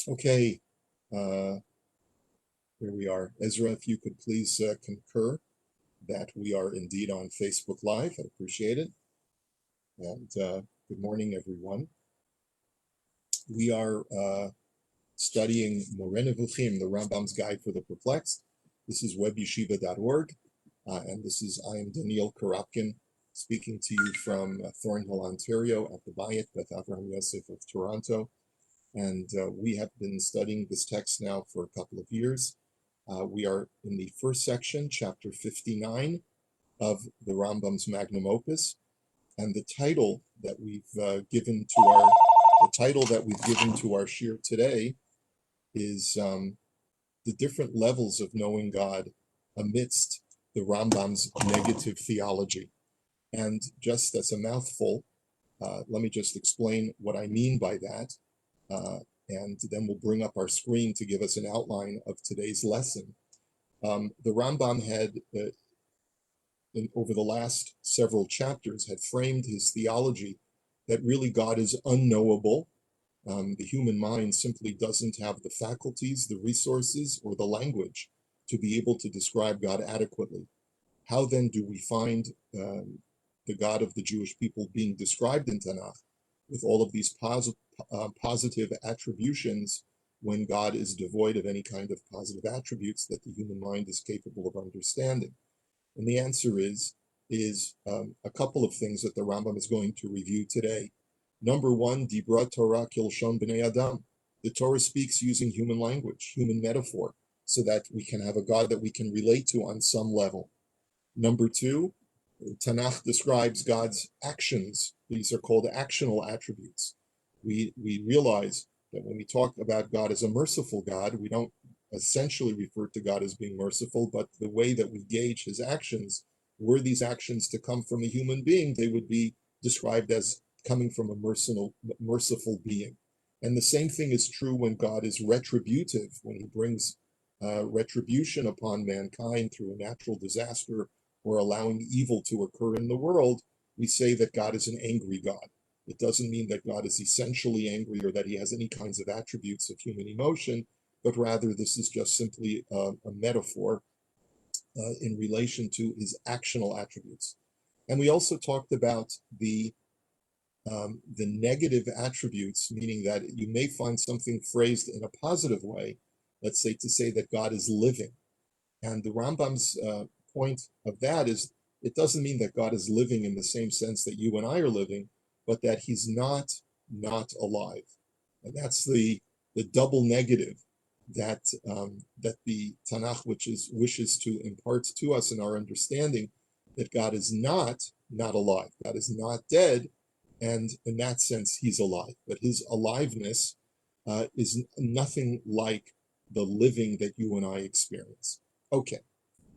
Okay, here we are. Ezra, if you could please concur that we are indeed on Facebook Live. I appreciate it. And good morning, everyone. We are studying Moreh Nevukhim, the Rambam's Guide for the Perplexed. This is webyeshiva.org, and I am Daniel Karapkin, speaking to you from Thornhill, Ontario, at the Bayit Beth Avraham Yosef of Toronto. And we have been studying this text now for a couple of years. We are in the first section, chapter 59 of the Rambam's magnum opus, and the title that we've given to our shir today is the different levels of knowing God amidst the Rambam's negative theology. And just as a mouthful, let me just explain what I mean by that. And then we'll bring up our screen to give us an outline of today's lesson. The Rambam had, over the last several chapters, had framed his theology that really God is unknowable. The human mind simply doesn't have the faculties, the resources, or the language to be able to describe God adequately. How then do we find the God of the Jewish people being described in Tanakh with all of these positive attributions when God is devoid of any kind of positive attributes that the human mind is capable of understanding? And the answer is a couple of things that the Rambam is going to review today. Number one, Dibra Torah Kilshon B'nei Adam. The Torah speaks using human language, human metaphor, so that we can have a God that we can relate to on some level. Number two, Tanakh describes God's actions. These are called actional attributes. We realize that when we talk about God as a merciful God, we don't essentially refer to God as being merciful, but the way that we gauge his actions, were these actions to come from a human being, they would be described as coming from a merciful being. And the same thing is true when God is retributive, when he brings retribution upon mankind through a natural disaster or allowing evil to occur in the world. We say that God is an angry God. It doesn't mean that God is essentially angry or that he has any kinds of attributes of human emotion, but rather this is just simply a metaphor in relation to his actional attributes. And we also talked about the negative attributes, meaning that you may find something phrased in a positive way, let's say to say that God is living. And the Rambam's point of that is, it doesn't mean that God is living in the same sense that you and I are living, but that he's not alive. And that's the double negative that the Tanakh wishes to impart to us in our understanding, that God is not alive. God is not dead, and in that sense he's alive. But his aliveness is nothing like the living that you and I experience. Okay,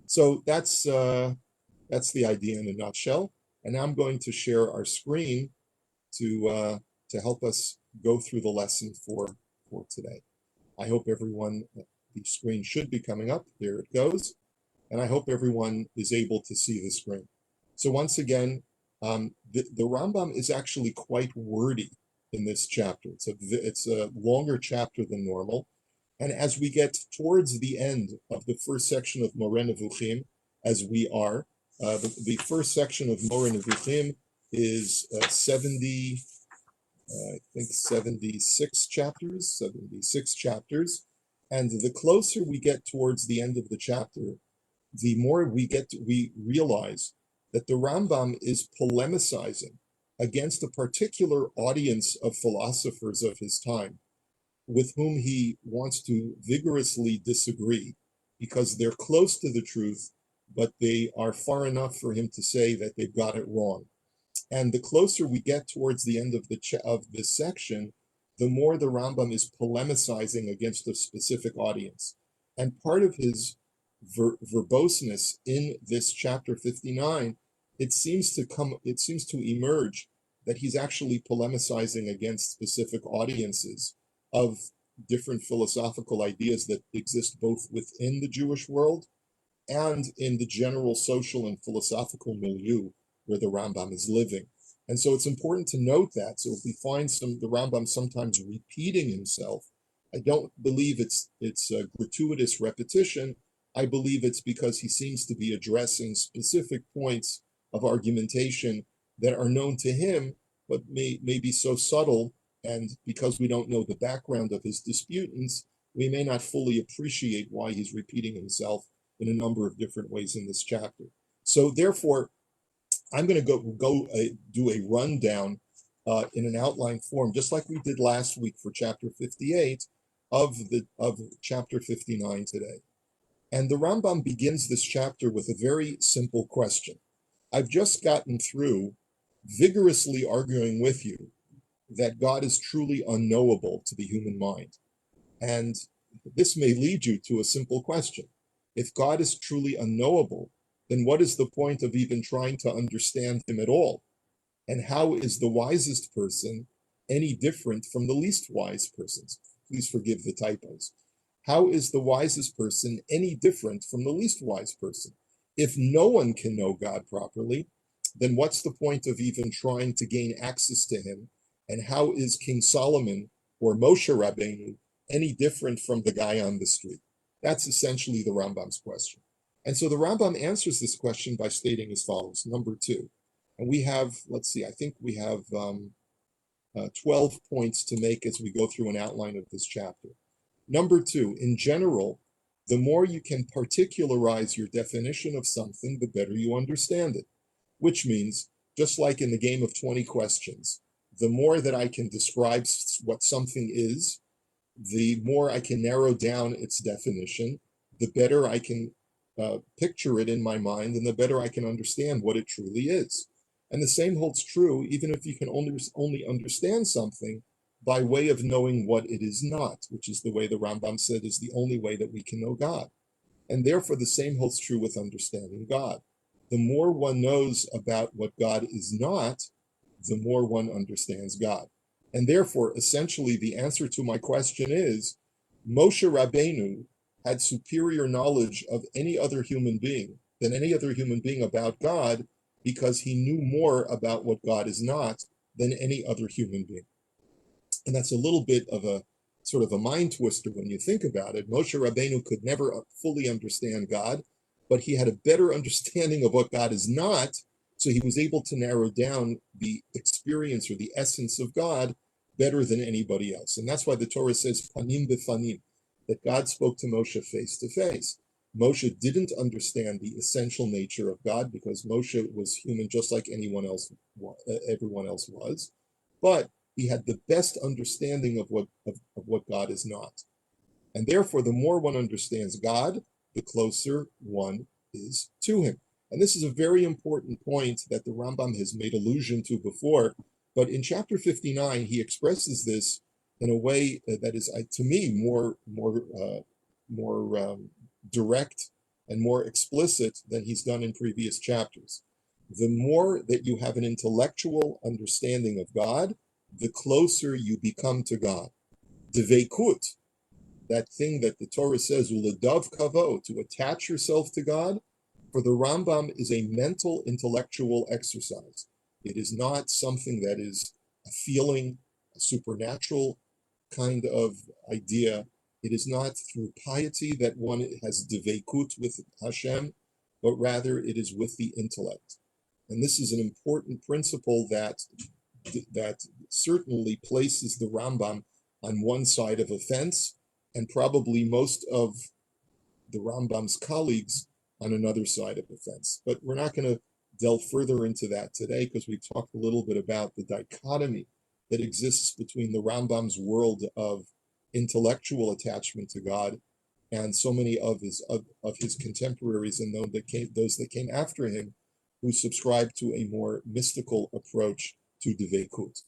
so that's the idea in a nutshell. And now I'm going to share our screen to help us go through the lesson for today. I hope everyone, the screen should be coming up. There it goes. And I hope everyone is able to see the screen. So once again, the Rambam is actually quite wordy in this chapter. It's a longer chapter than normal. And as we get towards the end of the first section of Moreh Nevukhim, as we are, the first section of Moreh Nevukhim is 76 chapters. And the closer we get towards the end of the chapter, the more we realize that the Rambam is polemicizing against a particular audience of philosophers of his time, with whom he wants to vigorously disagree, because they're close to the truth, but they are far enough for him to say that they've got it wrong. And the closer we get towards the end of this section, the more the Rambam is polemicizing against a specific audience. And part of his verboseness in this chapter 59, it seems to emerge that he's actually polemicizing against specific audiences of different philosophical ideas that exist both within the Jewish world and in the general social and philosophical milieu where the Rambam is living. And so it's important to note that. So if we find the Rambam sometimes repeating himself I don't believe it's a gratuitous repetition. I believe it's because he seems to be addressing specific points of argumentation that are known to him, but may be so subtle, and because we don't know the background of his disputants, we may not fully appreciate why he's repeating himself in a number of different ways in this chapter. So therefore, I'm going to go do a rundown in an outline form, just like we did last week for chapter 58 of chapter 59 today. And the Rambam begins this chapter with a very simple question. I've just gotten through vigorously arguing with you that God is truly unknowable to the human mind. And this may lead you to a simple question. If God is truly unknowable, then what is the point of even trying to understand him at all? And how is the wisest person any different from the least wise persons? Please forgive the typos. How is the wisest person any different from the least wise person? If no one can know God properly, then what's the point of even trying to gain access to him? And how is King Solomon or Moshe Rabbeinu any different from the guy on the street? That's essentially the Rambam's question. And so the Rambam answers this question by stating as follows, number 2. And we have, let's see, I think we have 12 points to make as we go through an outline of this chapter. Number 2, in general, the more you can particularize your definition of something, the better you understand it. Which means, just like in the game of 20 questions, the more that I can describe what something is, the more I can narrow down its definition, the better I can picture it in my mind, and the better I can understand what it truly is. And the same holds true even if you can only understand something by way of knowing what it is not, which is the way the Rambam said is the only way that we can know God. And therefore, the same holds true with understanding God. The more one knows about what God is not, the more one understands God. And therefore, essentially, the answer to my question is, Moshe Rabbeinu had superior knowledge of any other human being than any other human being about God, because he knew more about what God is not than any other human being. And that's a little bit of a sort of a mind twister when you think about it. Moshe Rabbeinu could never fully understand God, but he had a better understanding of what God is not, so he was able to narrow down the experience or the essence of God better than anybody else. And that's why the Torah says, panim b'fanim, that God spoke to Moshe face to face. Moshe didn't understand the essential nature of God because Moshe was human just like everyone else was, but he had the best understanding of what God is not. And therefore, the more one understands God, the closer one is to him. And this is a very important point that the Rambam has made allusion to before, but in chapter 59, he expresses this in a way that is, to me, more direct and more explicit than he's done in previous chapters. The more that you have an intellectual understanding of God, the closer you become to God. Devekut, that thing that the Torah says, uladav kavo, to attach yourself to God, for the Rambam is a mental, intellectual exercise. It is not something that is a feeling, a supernatural kind of idea. It is not through piety that one has devekut with Hashem, but rather it is with the intellect. And this is an important principle that certainly places the Rambam on one side of a fence, and probably most of the Rambam's colleagues on another side of the fence. But we're not going to delve further into that today, because we've talked a little bit about the dichotomy that exists between the Rambam's world of intellectual attachment to God and so many of his contemporaries and those that came after him, who subscribed to a more mystical approach to Devekut.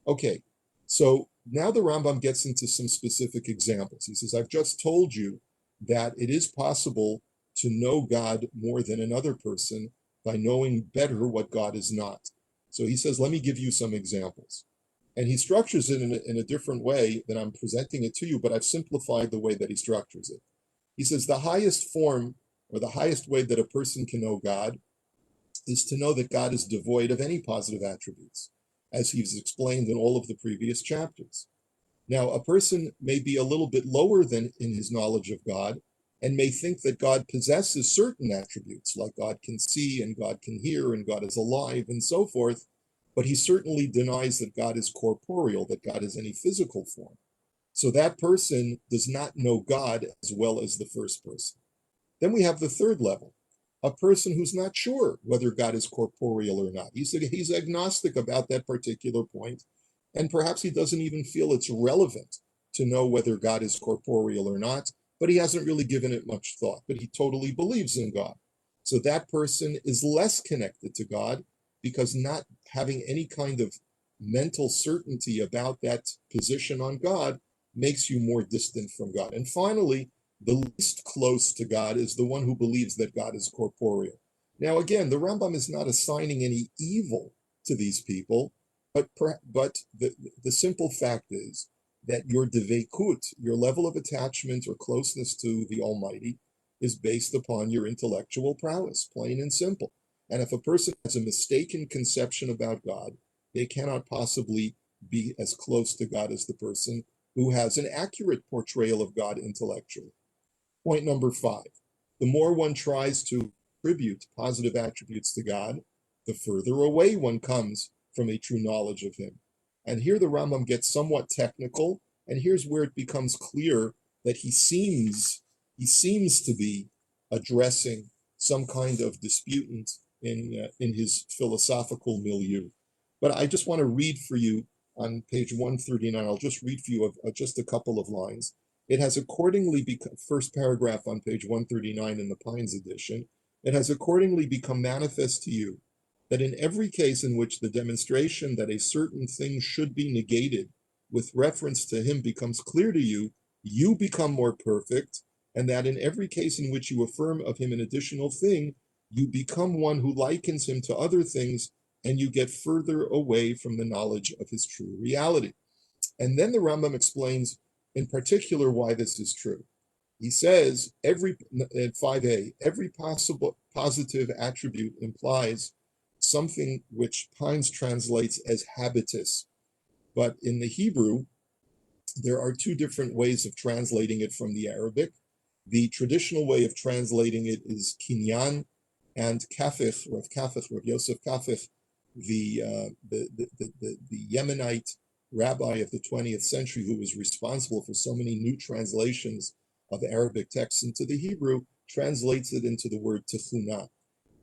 Okay, so now the Rambam gets into some specific examples. He says, I've just told you that it is possible to know God more than another person by knowing better what God is not. So he says, let me give you some examples. And he structures it in a different way than I'm presenting it to you, but I've simplified the way that he structures it. He says the highest form, or the highest way that a person can know God, is to know that God is devoid of any positive attributes, as he's explained in all of the previous chapters. Now, a person may be a little bit lower than in his knowledge of God and may think that God possesses certain attributes, like God can see and God can hear and God is alive and so forth, but he certainly denies that God is corporeal, that God has any physical form. So that person does not know God as well as the first person. Then we have the third level, a person who's not sure whether God is corporeal or not. He's agnostic about that particular point, and perhaps he doesn't even feel it's relevant to know whether God is corporeal or not, but he hasn't really given it much thought, but he totally believes in God. So that person is less connected to God because not having any kind of mental certainty about that position on God makes you more distant from God. And finally, the least close to God is the one who believes that God is corporeal. Now, again, the Rambam is not assigning any evil to these people, but the simple fact is that your devekut, your level of attachment or closeness to the Almighty, is based upon your intellectual prowess, plain and simple. And if a person has a mistaken conception about God, they cannot possibly be as close to God as the person who has an accurate portrayal of God intellectually. Point number 5, the more one tries to attribute positive attributes to God, the further away one comes from a true knowledge of him. And here the Rambam gets somewhat technical, and here's where it becomes clear that he seems to be addressing some kind of disputant in his philosophical milieu. But I just want to read for you on page 139. I'll just read for you just a couple of lines. It has accordingly become, first paragraph on page 139 in the Pines edition, it has accordingly become manifest to you that in every case in which the demonstration that a certain thing should be negated with reference to him becomes clear to you, you become more perfect, and that in every case in which you affirm of him an additional thing, you become one who likens him to other things, and you get further away from the knowledge of his true reality. And then the Rambam explains in particular why this is true. He says at 5a, every possible positive attribute implies something which Pines translates as habitus. But in the Hebrew, there are two different ways of translating it from the Arabic. The traditional way of translating it is kinyan, and Kafich, Rav Yosef Kafich, the Yemenite rabbi of the 20th century who was responsible for so many new translations of Arabic texts into the Hebrew, translates it into the word tichuna.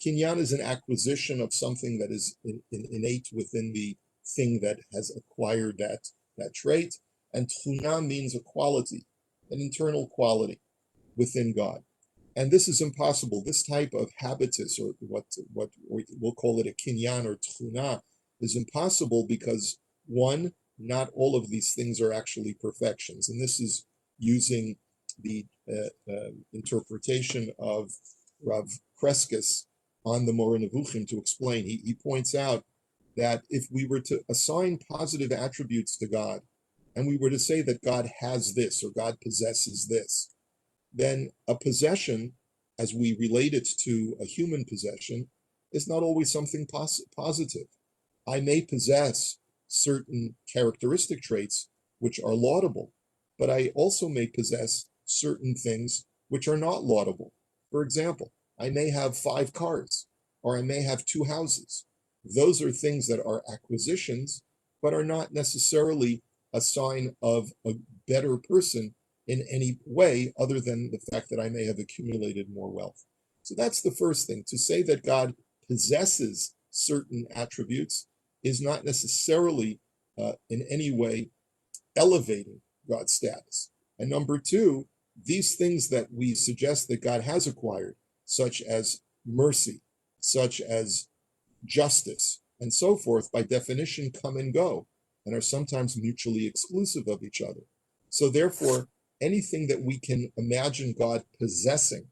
Kinyan is an acquisition of something that is innate within the thing that has acquired that trait, and tchuna means a quality, an internal quality within God. And this is impossible. This type of habitus, or what we'll call it a kinyan or tchuna, is impossible because, one, not all of these things are actually perfections. And this is using the interpretation of Rav Kreskes on the Moreh Nevukhim to explain. He points out that if we were to assign positive attributes to God, and we were to say that God has this or God possesses this, then a possession, as we relate it to a human possession, is not always something positive. I may possess certain characteristic traits which are laudable, but I also may possess certain things which are not laudable. For example, I may have 5 cars, or I may have 2 houses. Those are things that are acquisitions, but are not necessarily a sign of a better person in any way other than the fact that I may have accumulated more wealth. So that's the first thing. To say that God possesses certain attributes is not necessarily in any way elevating God's status. And number 2, these things that we suggest that God has acquired, such as mercy, such as justice, and so forth, by definition come and go and are sometimes mutually exclusive of each other. So therefore, anything that we can imagine God possessing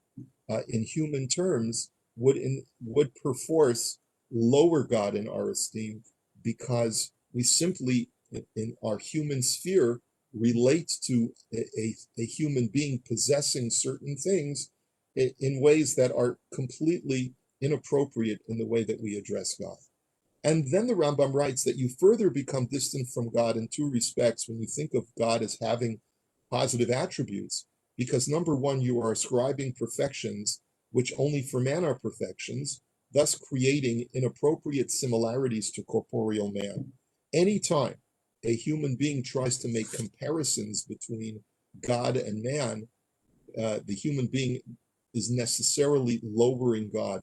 in human terms would perforce lower God in our esteem, because we simply, in our human sphere, relate to a human being possessing certain things in ways that are completely inappropriate in the way that we address God. And then the Rambam writes that you further become distant from God in two respects when you think of God as having positive attributes, because number one, you are ascribing perfections which only for man are perfections, thus creating inappropriate similarities to corporeal man. Anytime a human being tries to make comparisons between God and man, the human being is necessarily lowering God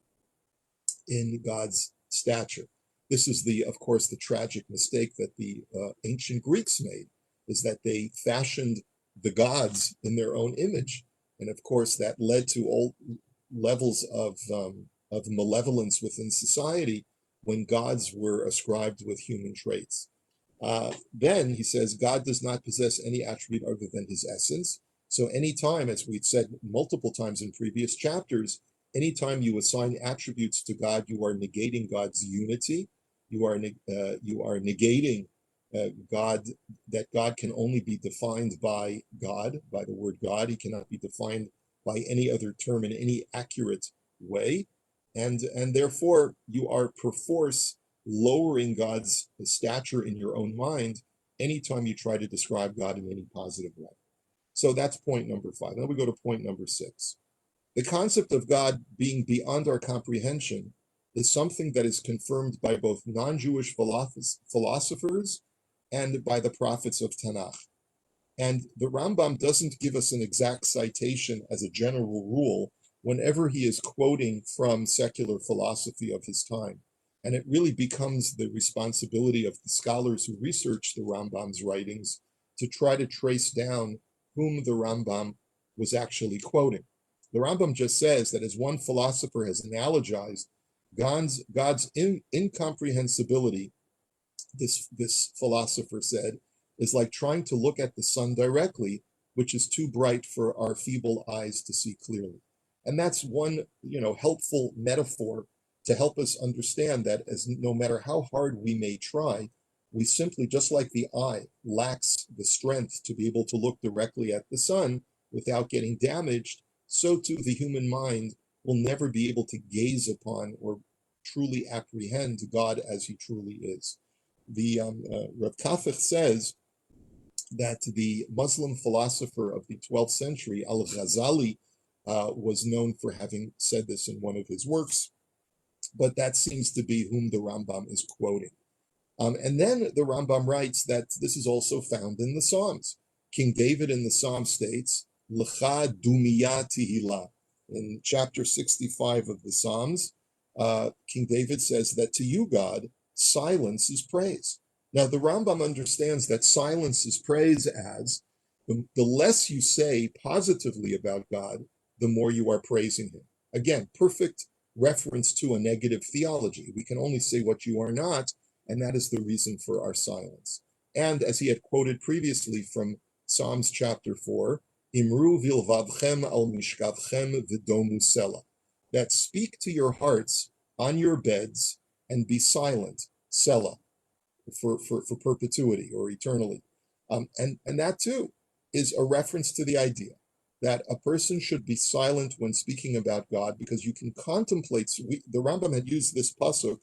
in God's stature. This is of course, the tragic mistake that the ancient Greeks made, is that they fashioned the gods in their own image. And of course, that led to all levels of malevolence within society when gods were ascribed with human traits. Then he says, God does not possess any attribute other than his essence. So anytime, as we've said multiple times in previous chapters, anytime you assign attributes to God, you are negating God's unity. You are negating God, that God can only be defined by God, by the word God. He cannot be defined by any other term in any accurate way. And therefore, you are perforce lowering God's stature in your own mind anytime you try to describe God in any positive way. So that's point number 5. Now we go to point number 6. The concept of God being beyond our comprehension is something that is confirmed by both non-Jewish philosophers and by the prophets of Tanakh. And the Rambam doesn't give us an exact citation as a general rule whenever he is quoting from secular philosophy of his time. And it really becomes the responsibility of the scholars who research the Rambam's writings to try to trace down whom the Rambam was actually quoting. The Rambam just says that, as one philosopher has analogized, God's incomprehensibility, this philosopher said, is like trying to look at the sun directly, which is too bright for our feeble eyes to see clearly. And that's one, helpful metaphor to help us understand that, as no matter how hard we may try, we simply, just like the eye lacks the strength to be able to look directly at the sun without getting damaged, so too the human mind will never be able to gaze upon or truly apprehend God as he truly is. The Rav Kafich says that the Muslim philosopher of the 12th century, Al-Ghazali, was known for having said this in one of his works, but that seems to be whom the Rambam is quoting. And then the Rambam writes that this is also found in the Psalms. King David in the Psalm states, L'cha dumiyah tihila. In chapter 65 of the Psalms, King David says that to you, God, silence is praise. Now, the Rambam understands that silence is praise as the less you say positively about God, the more you are praising him. Again, perfect reference to a negative theology. We can only say what you are not, and that is the reason for our silence. And as he had quoted previously from Psalms chapter 4, Imru vilvavchem al mishkavchem v'domu sela, that speak to your hearts on your beds and be silent, sela, for perpetuity or eternally. And that too is a reference to the idea that a person should be silent when speaking about God, because you can contemplate. The Rambam had used this pasuk,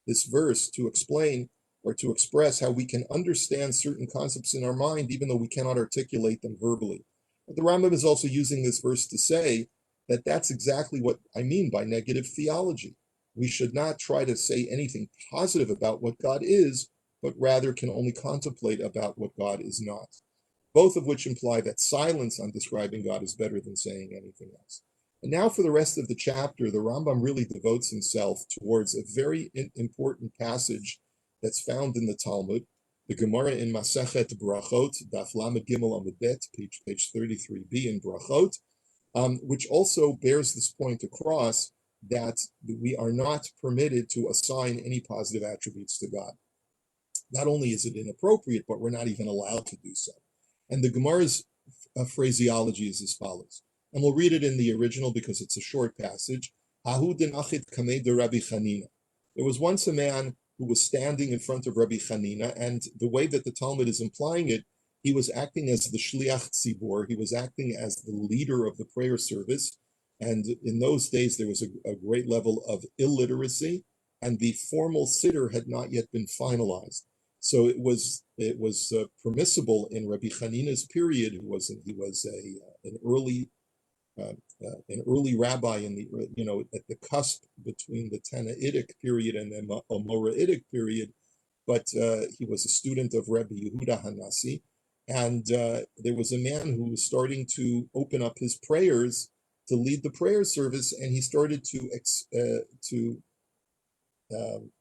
this verse, to explain or to express how we can understand certain concepts in our mind, even though we cannot articulate them verbally. But the Rambam is also using this verse to say that that's exactly what I mean by negative theology. We should not try to say anything positive about what God is, but rather can only contemplate about what God is not. Both of which imply that silence on describing God is better than saying anything else. And now for the rest of the chapter, the Rambam really devotes himself towards a very important passage that's found in the Talmud, the Gemara in Masechet Brachot, Daf Lamed Gimel Amid Bet, page 33b in Brachot, which also bears this point across, that we are not permitted to assign any positive attributes to God. Not only is it inappropriate, but we're not even allowed to do so. And the Gemara's phraseology is as follows. And we'll read it in the original because it's a short passage. Hahu denachit kamei de Rabbi Chanina. There was once a man who was standing in front of Rabbi Chanina, and the way that the Talmud is implying it, he was acting as the shliach tzibor. He was acting as the leader of the prayer service. And in those days, there was a great level of illiteracy. and the formal siddur had not yet been finalized. So it was permissible in Rabbi Chanina's period, he was an early rabbi in the at the cusp between the Tannaitic period and the Morahitic period, but he was a student of Rabbi Yehuda Hanassi, and there was a man who was starting to open up his prayers to lead the prayer service, and he started to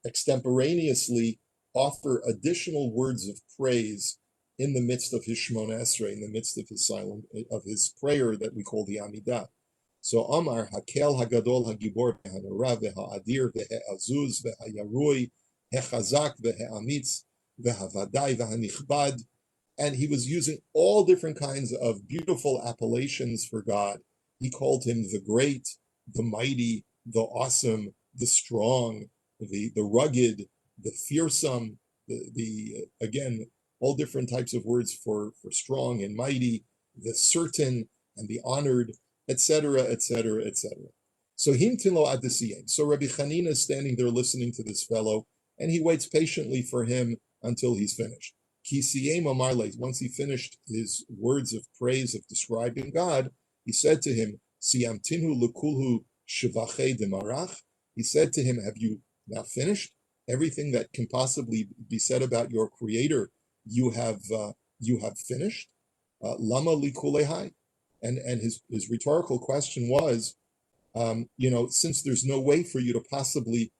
extemporaneously offer additional words of praise in the midst of his Shmona Esrei, in the midst of his prayer that we call the Amidah. So Amar Hakel Hagadol Hagibor Vehanora Vehaadir Veheazuz Vehayarui Hechazak Veheamitz Vehavadai Vehanichbad, and he was using all different kinds of beautiful appellations for God. He called him the great, the mighty, the awesome, the strong, the rugged, the fearsome, the again, all different types of words for strong and mighty, the certain and the honored, etc., etc., etc. So himtilo adisiyem. So Rabbi Chanina is standing there listening to this fellow, and he waits patiently for him until he's finished. Kisiyem amarle. Once he finished his words of praise of describing God, he said to him, Siyamtinu lukulhu shivachei demarach. He said to him, have you now finished? Everything that can possibly be said about your Creator, you have finished. Lama likulehai, and his rhetorical question was, since there's no way for you to possibly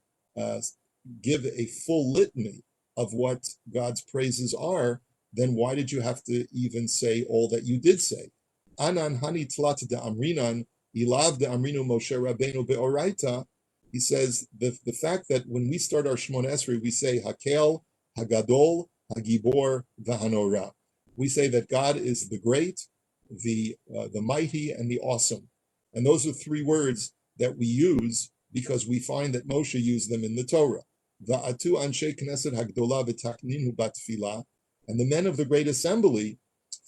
give a full litany of what God's praises are, then why did you have to even say all that you did say? Anan hani tlat de amrinan ilav de amrinu Moshe Rabbeinu beoraita. He says the fact that when we start our Shmona Esrei, we say Hakel, Hagadol, Hagibor, Vahanora. We say that God is the great, the mighty, and the awesome. And those are three words that we use because we find that Moshe used them in the Torah. Va'atu anshe knesset hagdola v'takninu batfila. And the men of the great assembly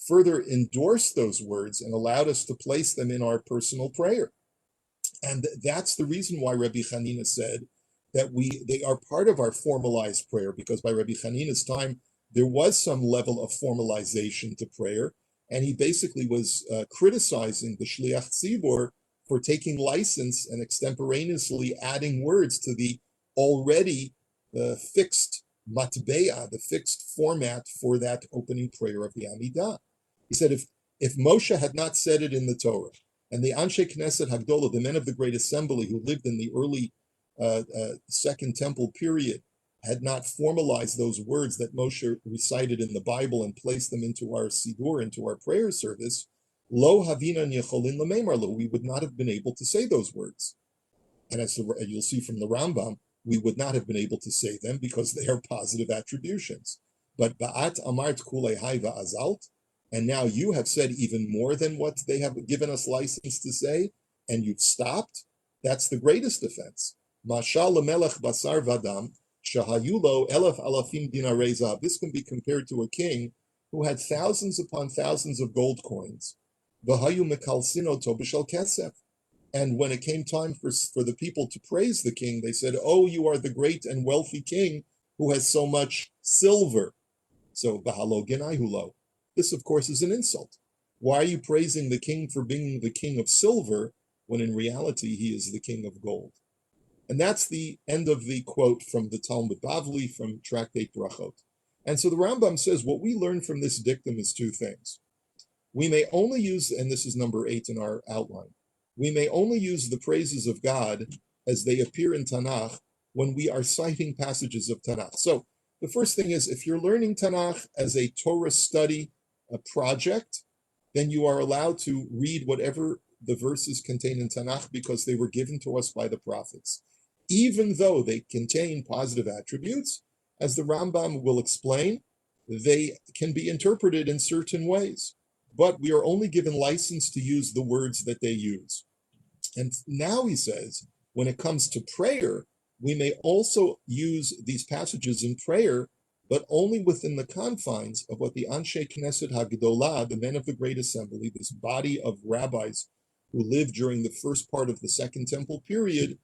further endorsed those words and allowed us to place them in our personal prayer. And that's the reason why Rabbi Chanina said that they are part of our formalized prayer, because by Rabbi Chanina's time, there was some level of formalization to prayer. And he basically was criticizing the Shliach Tzibor for taking license and extemporaneously adding words to the already fixed matbeah, the fixed format for that opening prayer of the Amidah. He said if Moshe had not said it in the Torah, and the Anshe Knesset Hagdolah, the men of the Great Assembly who lived in the early Second Temple period, had not formalized those words that Moshe recited in the Bible and placed them into our Siddur, into our prayer service, Lo Havina Yecholin Lameimarlo, we would not have been able to say those words. And as you'll see from the Rambam, we would not have been able to say them because they are positive attributions. But Ba'at Amart Kulei Haiva Azalt, and now you have said even more than what they have given us license to say, and you've stopped. That's the greatest offense. Mashal lemelech basar vadam shahayulo elef alafim dinarei zahav. This can be compared to a king who had thousands upon thousands of gold coins. V'hayu mekalsino to b'shel kesef. And when it came time for the people to praise the king, they said, "Oh, you are the great and wealthy king who has so much silver." So v'halo genayhulo. This, of course, is an insult. Why are you praising the king for being the king of silver when in reality he is the king of gold? And that's the end of the quote from the Talmud Bavli from Tractate Brachot. And so the Rambam says what we learn from this dictum is two things. We may only use, and this is number 8 in our outline, we may only use the praises of God as they appear in Tanakh when we are citing passages of Tanakh. So the first thing is, if you're learning Tanakh as a Torah study, a project, then you are allowed to read whatever the verses contain in Tanakh because they were given to us by the prophets. Even though they contain positive attributes, as the Rambam will explain, they can be interpreted in certain ways. But we are only given license to use the words that they use. And now he says, when it comes to prayer, we may also use these passages in prayer, but only within the confines of what the Anshe Knesset Hagdolah, the men of the Great Assembly, this body of rabbis who lived during the first part of the Second Temple period,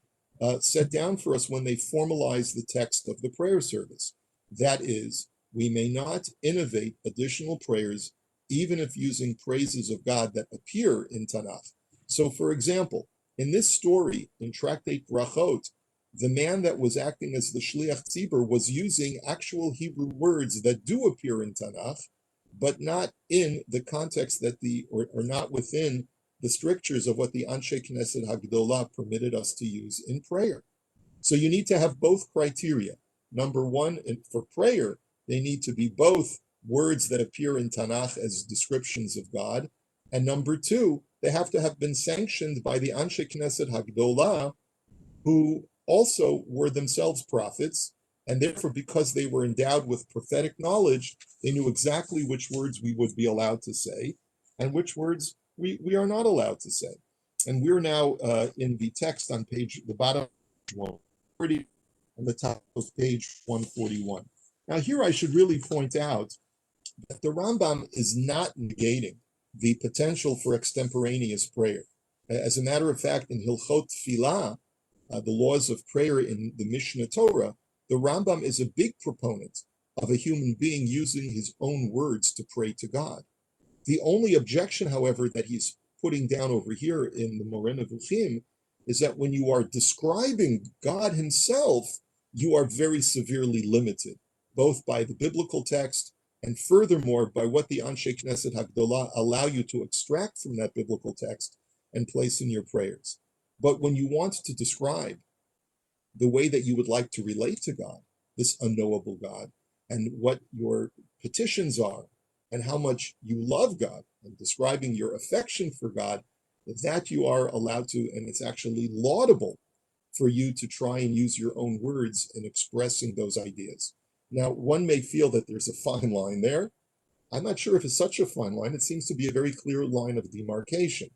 set down for us when they formalize the text of the prayer service. That is, we may not innovate additional prayers, even if using praises of God that appear in Tanakh. So, for example, in this story in Tractate Brachot, the man that was acting as the Shliach Tzibur was using actual Hebrew words that do appear in Tanakh, but not in the context that or not within the strictures of what the Anshe Knesset Hagdolah permitted us to use in prayer. So you need to have both criteria. Number one, for prayer, they need to be both words that appear in Tanakh as descriptions of God. And number two, they have to have been sanctioned by the Anshe Knesset Hagdolah, who also were themselves prophets, and therefore, because they were endowed with prophetic knowledge, they knew exactly which words we would be allowed to say and which words we are not allowed to say. And we're now in the text on the bottom of page 140 and the top of page 141. Now here I should really point out that the Rambam is not negating the potential for extemporaneous prayer. As a matter of fact, in Hilchot Tfilah, the laws of prayer in the Mishnah Torah, the Rambam is a big proponent of a human being using his own words to pray to God. The only objection, however, that he's putting down over here in the Moreh Nevukhim is that when you are describing God himself, you are very severely limited, both by the biblical text and furthermore by what the Anshe Knesset Hagdolah allow you to extract from that biblical text and place in your prayers. But when you want to describe the way that you would like to relate to God, this unknowable God, and what your petitions are, and how much you love God, and describing your affection for God, that you are allowed to, and it's actually laudable for you to try and use your own words in expressing those ideas. Now, one may feel that there's a fine line there. I'm not sure if it's such a fine line. It seems to be a very clear line of demarcation.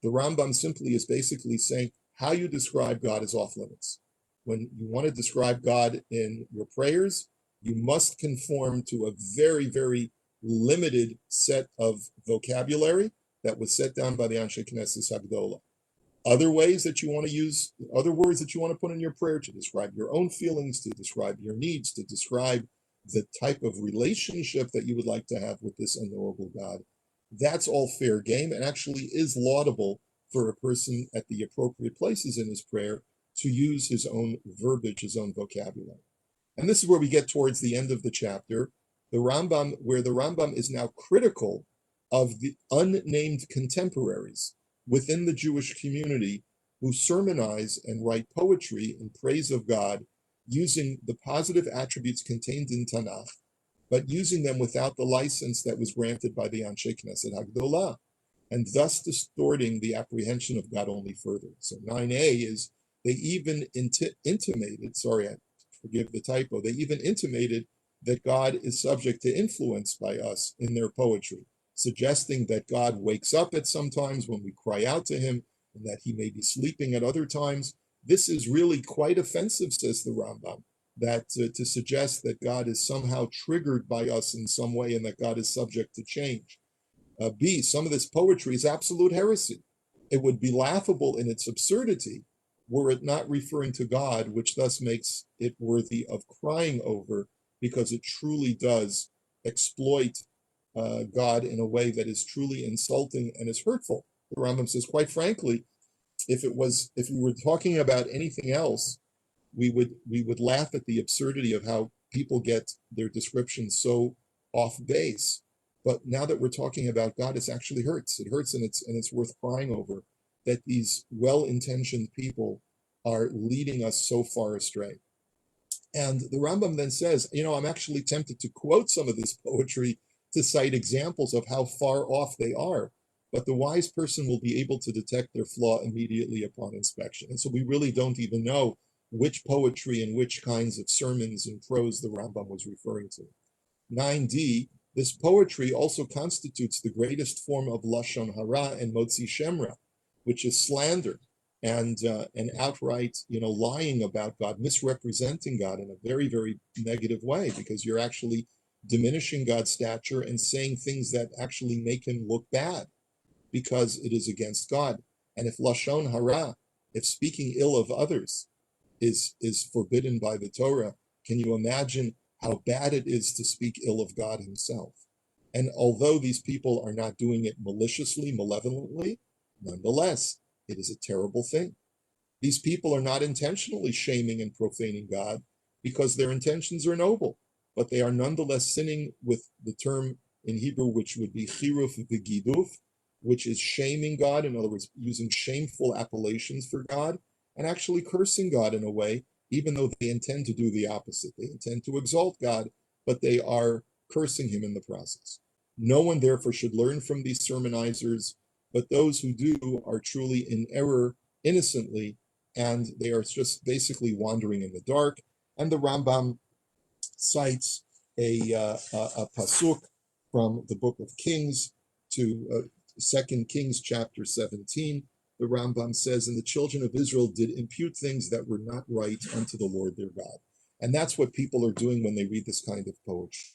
The Rambam simply is basically saying how you describe God is off limits. When you want to describe God in your prayers, you must conform to a very, very limited set of vocabulary that was set down by the Anshe Knesset Hagdolah. Other ways that you want to use, other words that you want to put in your prayer to describe your own feelings, to describe your needs, to describe the type of relationship that you would like to have with this unknowable God. That's all fair game and actually is laudable for a person at the appropriate places in his prayer to use his own verbiage, his own vocabulary. And this is where we get towards the end of the chapter, the Rambam, where the Rambam is now critical of the unnamed contemporaries within the Jewish community who sermonize and write poetry in praise of God using the positive attributes contained in Tanakh, but using them without the license that was granted by the Anshe Knesset Hagdolah, and thus distorting the apprehension of God only further. So 9a is they even intimated, forgive the typo, they even intimated that God is subject to influence by us in their poetry, suggesting that God wakes up at some times when we cry out to him, and that he may be sleeping at other times. This is really quite offensive, says the Rambam, that to suggest that God is somehow triggered by us in some way and that God is subject to change. B, some of this poetry is absolute heresy. It would be laughable in its absurdity were it not referring to God, which thus makes it worthy of crying over, because it truly does exploit God in a way that is truly insulting and is hurtful. The Rambam says, quite frankly, if we were talking about anything else, we would laugh at the absurdity of how people get their descriptions so off base. But now that we're talking about God, it actually hurts. It hurts, and it's worth crying over that these well-intentioned people are leading us so far astray. And the Rambam then says, I'm actually tempted to quote some of this poetry to cite examples of how far off they are, but the wise person will be able to detect their flaw immediately upon inspection. And so we really don't even know which poetry and which kinds of sermons and prose the Rambam was referring to. 9d, this poetry also constitutes the greatest form of Lashon Hara and Motzi Shemra, which is slander and outright, lying about God, misrepresenting God in a very, very negative way, because you're actually diminishing God's stature and saying things that actually make him look bad because it is against God. And if Lashon Hara, if speaking ill of others, is forbidden by the Torah, can you imagine how bad it is to speak ill of God himself? And although these people are not doing it maliciously, malevolently, nonetheless, it is a terrible thing. These people are not intentionally shaming and profaning God because their intentions are noble, but they are nonetheless sinning with the term in Hebrew, which would be chiruf v'giduf, which is shaming God, in other words, using shameful appellations for God, and actually cursing God in a way, even though they intend to do the opposite. They intend to exalt God, but they are cursing him in the process. No one, therefore, should learn from these sermonizers, but those who do are truly in error innocently, and they are just basically wandering in the dark. And the Rambam cites a pasuk from the book of Kings to 2 Kings chapter 17. The Rambam says, and the children of Israel did impute things that were not right unto the Lord their God. And that's what people are doing when they read this kind of poetry.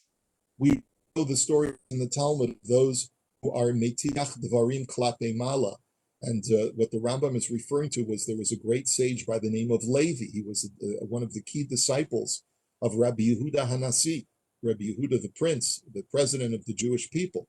We know the story in the Talmud of those who are metiach dvarim klape mala. And what the Rambam is referring to was there was a great sage by the name of Levi. He was one of the key disciples of Rabbi Yehuda Hanasi, Rabbi Yehuda the prince, the president of the Jewish people.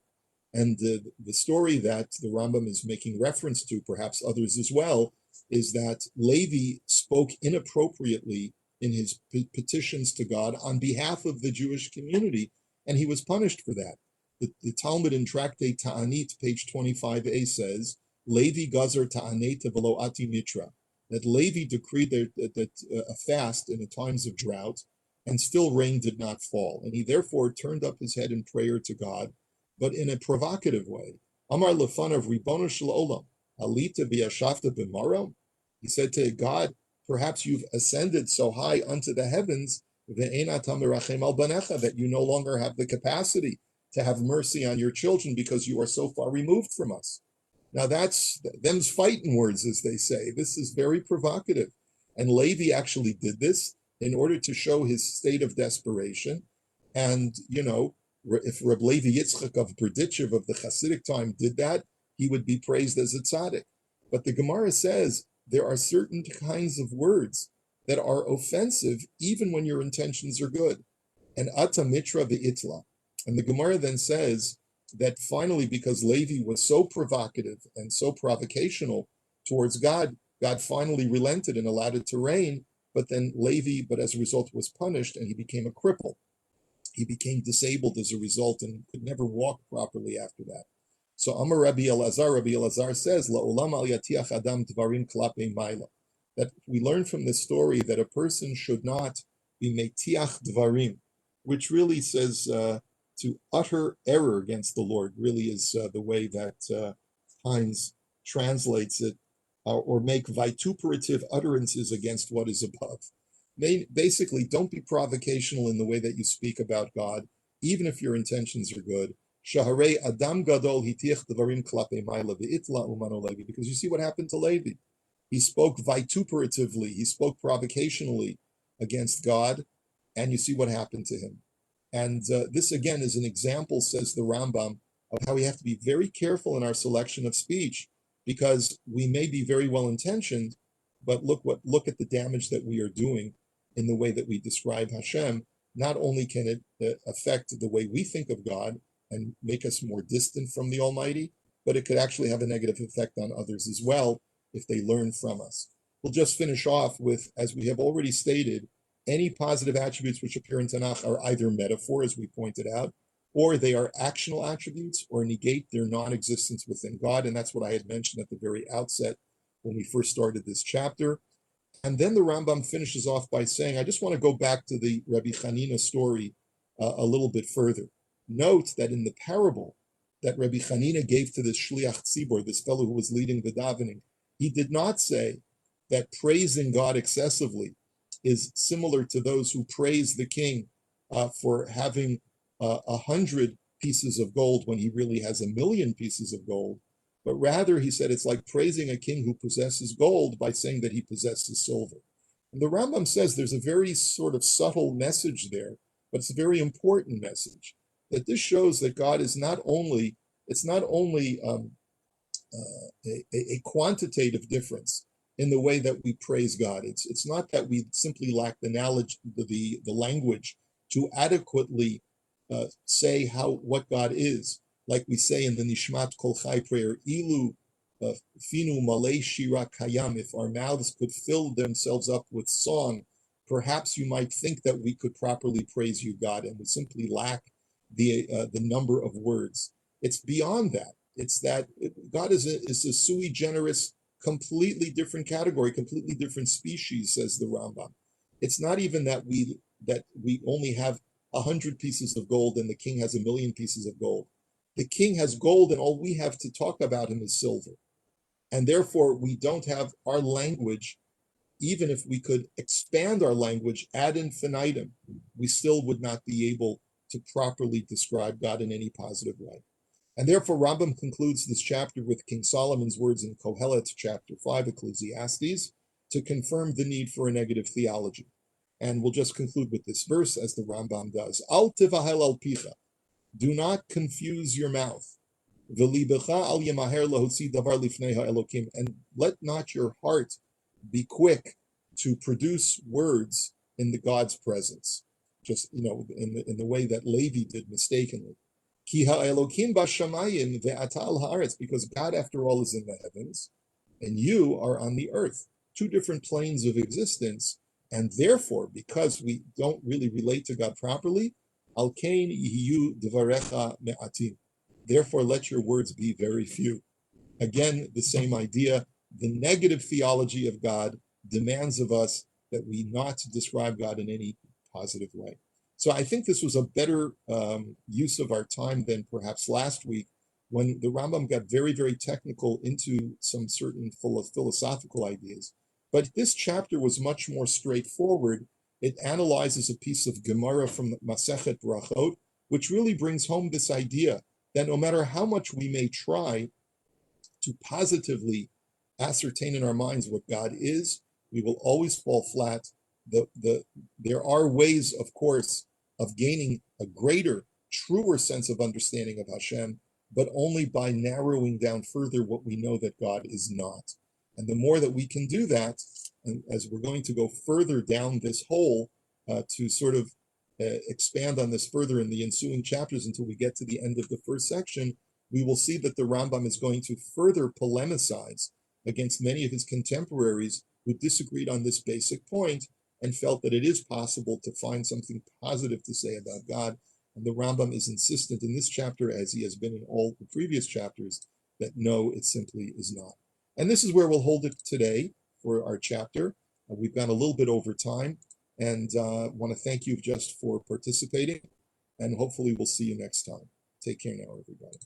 And the story that the Rambam is making reference to, perhaps others as well, is that Levi spoke inappropriately in his petitions to God on behalf of the Jewish community, and he was punished for that. The Talmud in Tractate Ta'anit, page 25a, says, Levi gazer ta'aneta v'lo ati mitra, that Levi decreed that a fast in the times of drought, and still rain did not fall. And he therefore turned up his head in prayer to God, but in a provocative way. Amar lefanav ribono shel olam, alita v'yashavta b'marom. He said to God, perhaps you've ascended so high unto the heavens, ve'ena tamerachem al banecha, that you no longer have the capacity to have mercy on your children because you are so far removed from us. Now that's them's fighting words, as they say. This is very provocative. And Levi actually did this in order to show his state of desperation. And, if Reb Levi Yitzchak of Berditchev of the Hasidic time did that, he would be praised as a tzaddik. But the Gemara says there are certain kinds of words that are offensive even when your intentions are good. And ata mitra v'itla. And the Gemara then says that finally, because Levi was so provocative and so provocational towards God, God finally relented and allowed it to rain. But then Levi, as a result, was punished and he became a cripple. He became disabled as a result and could never walk properly after that. So Amar Rabbi Elazar says, La'olam al yatiach adam dvarim klape maila, that we learn from this story that a person should not be metiach dvarim, which really says to utter error against the Lord, really is the way that Hines translates it, or make vituperative utterances against what is above. Basically, don't be provocational in the way that you speak about God, even if your intentions are good. Shaharei Adam Gadol hitiach devarim klape ma'ila ve'itla umano Levi. Because you see what happened to Levi. He spoke vituperatively, he spoke provocationally against God, and you see what happened to him. And this, again, is an example, says the Rambam, of how we have to be very careful in our selection of speech, because we may be very well-intentioned, but look at the damage that we are doing in the way that we describe Hashem. Not only can it affect the way we think of God and make us more distant from the Almighty, but it could actually have a negative effect on others as well if they learn from us. We'll just finish off with, as we have already stated, any positive attributes which appear in Tanakh are either metaphor, as we pointed out, or they are actional attributes or negate their non-existence within God. And that's what I had mentioned at the very outset when we first started this chapter. And then the Rambam finishes off by saying, I just want to go back to the Rabbi Chanina story a little bit further. Note that in the parable that Rabbi Chanina gave to this Shliach Tzibor, this fellow who was leading the davening, he did not say that praising God excessively is similar to those who praise the king for having 100 pieces of gold when he really has 1,000,000 pieces of gold. But rather, he said, it's like praising a king who possesses gold by saying that he possesses silver. And the Rambam says there's a very sort of subtle message there, but it's a very important message, that this shows that God is not only a quantitative difference in the way that we praise God. It's not that we simply lack the knowledge, the language to adequately say what God is. Like we say in the Nishmat Kol Chai prayer, Ilu Finu Malay Shira Kayam, if our mouths could fill themselves up with song, perhaps you might think that we could properly praise you, God, and we simply lack the number of words. It's beyond that. It's that God is a sui generis, completely different category, completely different species, says the Rambam. It's not even that we only have 100 pieces of gold and the king has 1,000,000 pieces of gold. The king has gold and all we have to talk about him is silver. And therefore, we don't have our language. Even if we could expand our language ad infinitum, we still would not be able to properly describe God in any positive way. And therefore, Rambam concludes this chapter with King Solomon's words in Kohelet, chapter 5, Ecclesiastes, to confirm the need for a negative theology. And we'll just conclude with this verse, as the Rambam does. Al tivahel al picha, do not confuse your mouth. V'libecha al yemaher lahotzi davar lifnei ha'elokim, and let not your heart be quick to produce words in the God's presence, just in the way that Levi did mistakenly. Ki ha'elokim b'shamayim ve'ata al haaretz, because God, after all, is in the heavens, and you are on the earth, two different planes of existence, and therefore, because we don't really relate to God properly, al kain yihiyu dvarecha me'atim. Therefore, let your words be very few. Again, the same idea. The negative theology of God demands of us that we not describe God in any positive way. So I think this was a better use of our time than perhaps last week, when the Rambam got very, very technical into some certain philosophical ideas. But this chapter was much more straightforward. It analyzes a piece of Gemara from the Masechet Brachot, which really brings home this idea that no matter how much we may try to positively ascertain in our minds what God is, we will always fall flat. There are ways, of course, of gaining a greater, truer sense of understanding of Hashem, but only by narrowing down further what we know that God is not. And the more that we can do that, and as we're going to go further down this hole to sort of expand on this further in the ensuing chapters until we get to the end of the first section, we will see that the Rambam is going to further polemicize against many of his contemporaries who disagreed on this basic point and felt that it is possible to find something positive to say about God. And the Rambam is insistent in this chapter, as he has been in all the previous chapters, that no, it simply is not. And this is where we'll hold it today for our chapter. We've gone a little bit over time, and want to thank you just for participating, and hopefully we'll see you next time. Take care now, everybody.